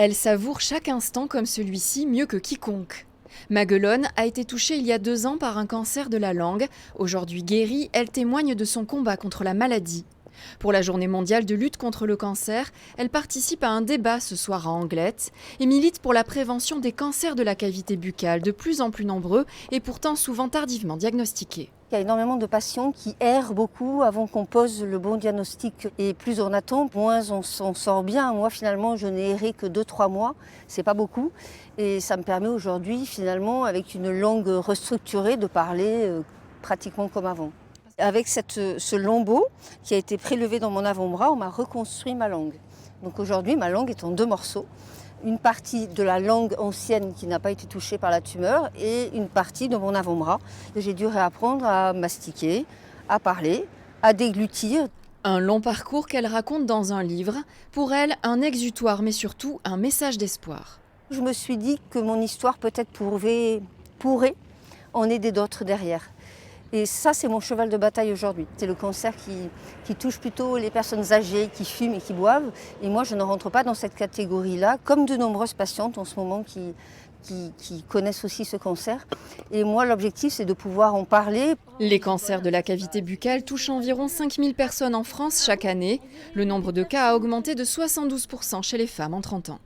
Elle savoure chaque instant comme celui-ci mieux que quiconque. Maguelone a été touchée il y a 2 ans par un cancer de la langue. Aujourd'hui guérie, elle témoigne de son combat contre la maladie. Pour la journée mondiale de lutte contre le cancer, elle participe à un débat ce soir à Anglette et milite pour la prévention des cancers de la cavité buccale, de plus en plus nombreux et pourtant souvent tardivement diagnostiqués. Il y a énormément de patients qui errent beaucoup avant qu'on pose le bon diagnostic. Et plus on attend, moins on s'en sort bien. Moi, finalement, je n'ai erré que 2-3 mois. C'est pas beaucoup. Et ça me permet aujourd'hui, finalement, avec une langue restructurée, de parler pratiquement comme avant. Avec ce lambeau qui a été prélevé dans mon avant-bras, on m'a reconstruit ma langue. Donc aujourd'hui, ma langue est en 2 morceaux. Une partie de la langue ancienne qui n'a pas été touchée par la tumeur et une partie de mon avant-bras. J'ai dû réapprendre à mastiquer, à parler, à déglutir. Un long parcours qu'elle raconte dans un livre. Pour elle, un exutoire, mais surtout un message d'espoir. Je me suis dit que mon histoire peut-être pourrait en aider d'autres derrière. Et ça, c'est mon cheval de bataille aujourd'hui. C'est le cancer qui touche plutôt les personnes âgées, qui fument et qui boivent. Et moi, je ne rentre pas dans cette catégorie-là, comme de nombreuses patientes en ce moment qui connaissent aussi ce cancer. Et moi, l'objectif, c'est de pouvoir en parler. Les cancers de la cavité buccale touchent environ 5000 personnes en France chaque année. Le nombre de cas a augmenté de 72% chez les femmes en 30 ans.